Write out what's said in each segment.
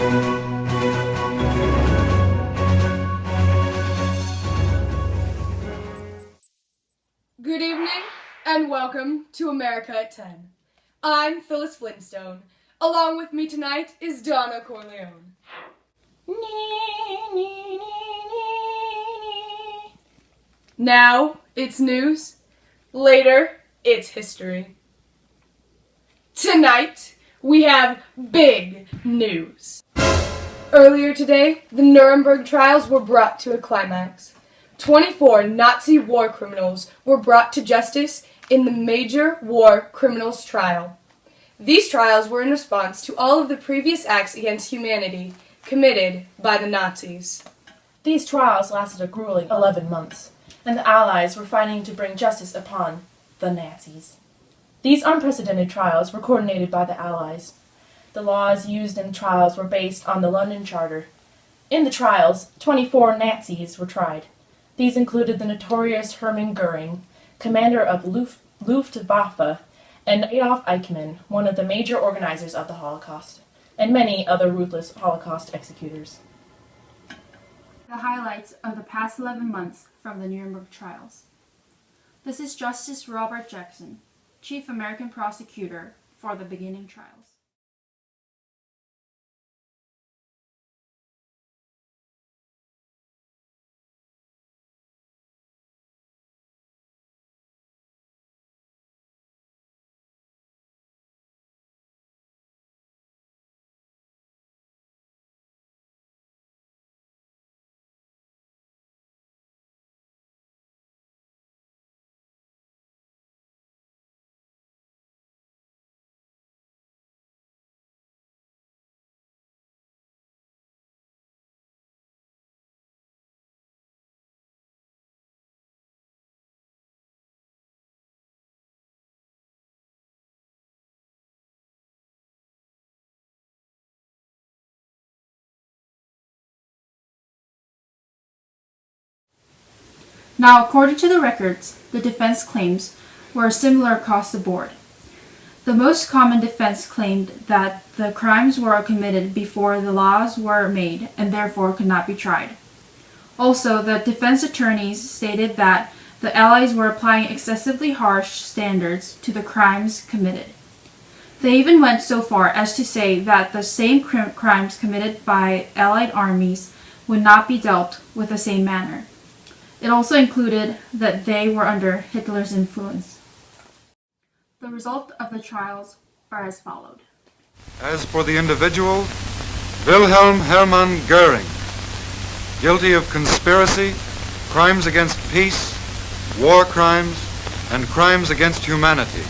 Good evening and welcome to America at 10. I'm Phyllis Flintstone. Along with me tonight is Donna Corleone. Now it's news. Later it's history. Tonight we have big news. Earlier today, the Nuremberg Trials were brought to a climax. 24 Nazi war criminals were brought to justice in the Major War Criminals Trial. These trials were in response to all of the previous acts against humanity committed by the Nazis. These trials lasted a grueling 11 months, and the Allies were fighting to bring justice upon the Nazis. These unprecedented trials were coordinated by the Allies. The laws used in the trials were based on the London Charter. In the trials, 24 Nazis were tried. These included the notorious Hermann Göring, commander of Luftwaffe, and Adolf Eichmann, one of the major organizers of the Holocaust, and many other ruthless Holocaust executors. The highlights of the past 11 months from the Nuremberg Trials. This is Justice Robert Jackson, Chief American Prosecutor for the beginning trials. Now, according to the records, the defense claims were similar across the board. The most common defense claimed that the crimes were committed before the laws were made and therefore could not be tried. Also, the defense attorneys stated that the Allies were applying excessively harsh standards to the crimes committed. They even went so far as to say that the same crimes committed by Allied armies would not be dealt with the same manner. It also included that they were under Hitler's influence. The result of the trials are as followed. As for the individual, Wilhelm Hermann Göring, guilty of conspiracy, crimes against peace, war crimes, and crimes against humanity.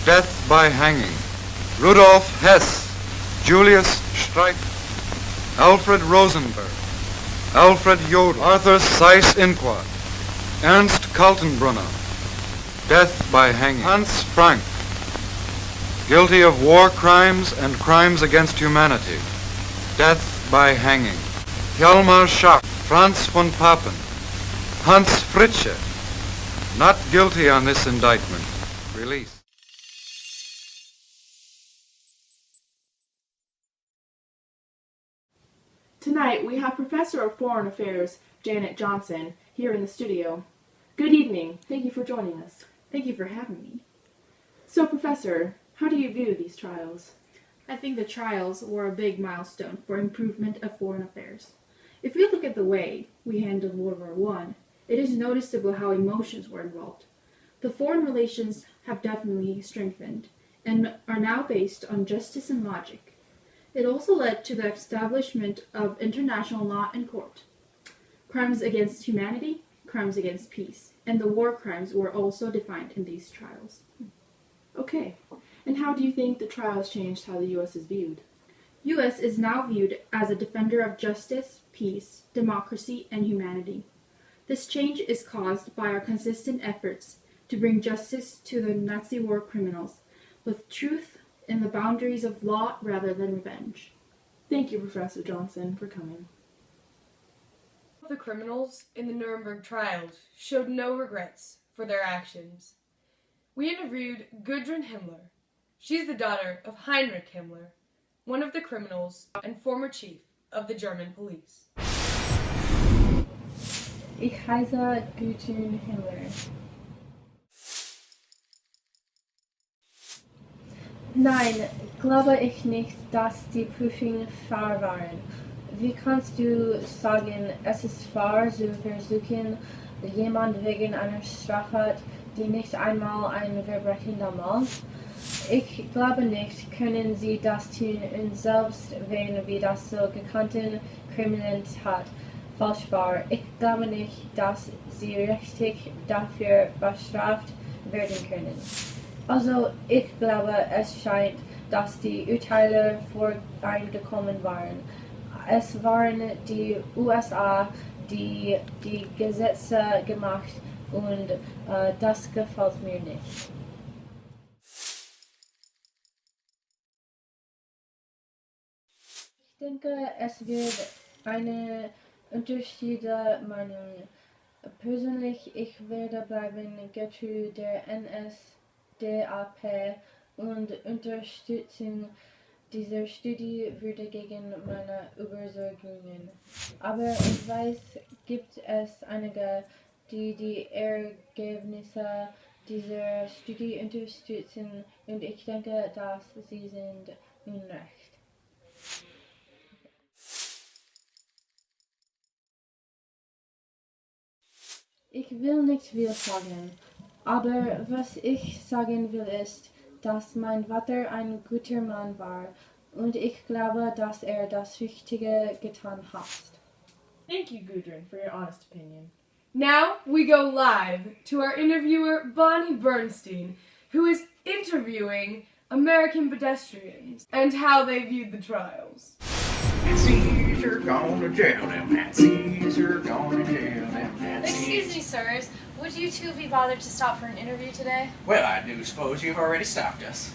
Death by hanging. Rudolf Hess, Julius Streicher, Alfred Rosenberg, Alfred Jodl, Arthur Seyss-Inquart, Ernst Kaltenbrunner, death by hanging. Hans Frank, guilty of war crimes and crimes against humanity, death by hanging. Hjalmar Schacht, Franz von Papen, Hans Fritzsche, not guilty on this indictment, release. Tonight, we have Professor of Foreign Affairs, Janet Johnson, here in the studio. Good evening. Thank you for joining us. Thank you for having me. So, Professor, how do you view these trials? I think the trials were a big milestone for improvement of foreign affairs. If we look at the way we handled World War I, it is noticeable how emotions were involved. The foreign relations have definitely strengthened and are now based on justice and logic. It also led to the establishment of international law and court. Crimes against humanity, crimes against peace, and the war crimes were also defined in these trials. Okay. And how do you think the trials changed how the U.S. is viewed? U.S. is now viewed as a defender of justice, peace, democracy, and humanity. This change is caused by our consistent efforts to bring justice to the Nazi war criminals with truth in the boundaries of law rather than revenge. Thank you, Professor Johnson, for coming. The criminals in the Nuremberg Trials showed no regrets for their actions. We interviewed Gudrun Himmler. She's the daughter of Heinrich Himmler, one of the criminals and former chief of the German police. Ich heiße Gudrun Hiller. Nein, glaube ich nicht, dass die Prüfungen fair waren. Wie kannst du sagen, es ist fair zu versuchen, jemand wegen einer Straftat, die nicht einmal ein Verbrechen damals? Ich glaube nicht, können sie das tun und selbst wenn wie das so gekannten Kriminalität falsch war. Ich glaube nicht, dass sie richtig dafür bestraft werden können. Also ich glaube, es scheint, dass die Urteile voreingekommen waren. Es waren die USA, die die Gesetze gemacht und das gefällt mir nicht. Ich denke, es wird eine unterschiedliche Meinung. Persönlich, ich werde bleiben getreu der NSDAP und Unterstützung dieser Studie würde gegen meine Überzeugungen. Aber ich weiß, gibt es einige, die die Ergebnisse dieser Studie unterstützen und ich denke, dass sie sind unrecht. Ich will nicht viel sagen, aber was ich sagen will ist, dass mein Vater ein guter Mann war und ich glaube, dass er das Richtige getan hat. Thank you, Gudrun, for your honest opinion. Now we go live to our interviewer Bonnie Bernstein, who is interviewing American pedestrians and how they viewed the trials. Nazis are going to jail, them Nazis are going to jail, them Nazis. Excuse me, sirs. Would you two be bothered to stop for an interview today? Well, I do suppose you've already stopped us.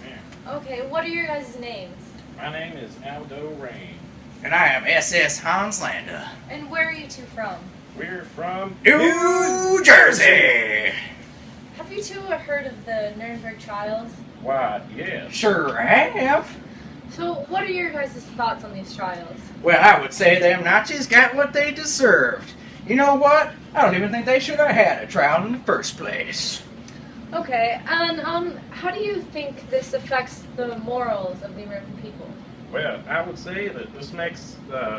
Okay, what are your guys' names? My name is Aldo Rain. And I am SS Hans Landa. And where are you two from? We're from New Jersey! Have you two heard of the Nuremberg Trials? Why, yes. Sure have. So, what are your guys' thoughts on these trials? Well, I would say them Nazis got what they deserved. You know what? I don't even think they should have had a trial in the first place. Okay, and how do you think this affects the morals of the American people? Well, I would say that this makes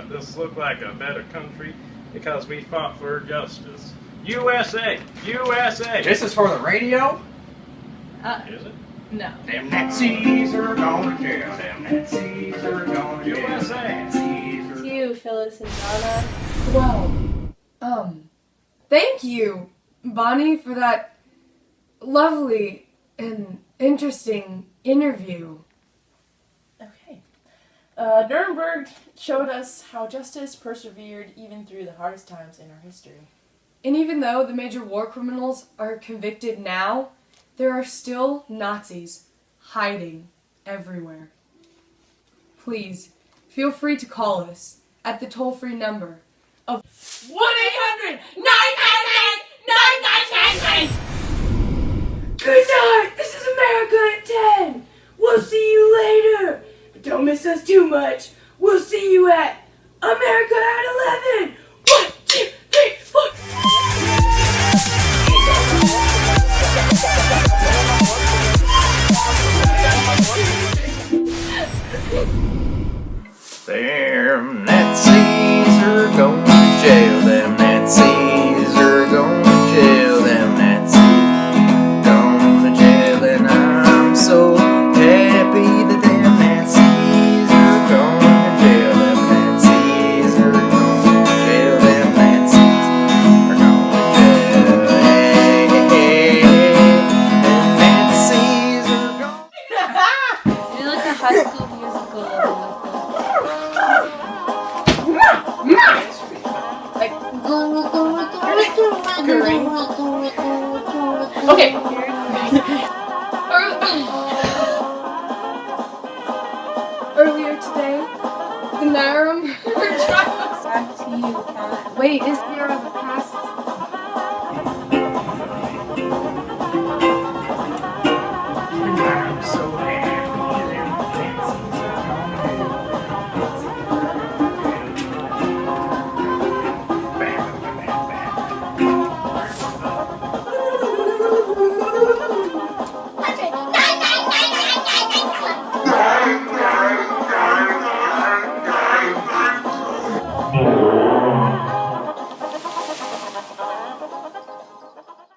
this look like a better country because we fought for justice. USA! USA! This is for the radio? Is it? No. Them Nazis are going to jail, them Nazis are going to jail, USA. them Nazis are... You, Phyllis and Donna. Well, thank you, Bonnie, for that lovely and interesting interview. Okay. Nuremberg showed us how justice persevered even through the hardest times in our history. And even though the major war criminals are convicted now, there are still Nazis hiding everywhere. Please, feel free to call us at the toll-free number of 1-800-999-9999! Good night! This is America at 10! We'll see you later! But don't miss us too much! We'll see you at America at 11! 1, 2, 3, 4! Them Nazis are going to jail, them Nazis are going to jail, them Nazis going to jail, and I'm so happy that them Nazis are going to jail, them Nazis are going to jail, them Nazis are going to jail, hey, them Nazis are going We like the High School Musical. Okay. Earlier today, the Nuremberg Trials. Back to you, Kat. Wait, is there the past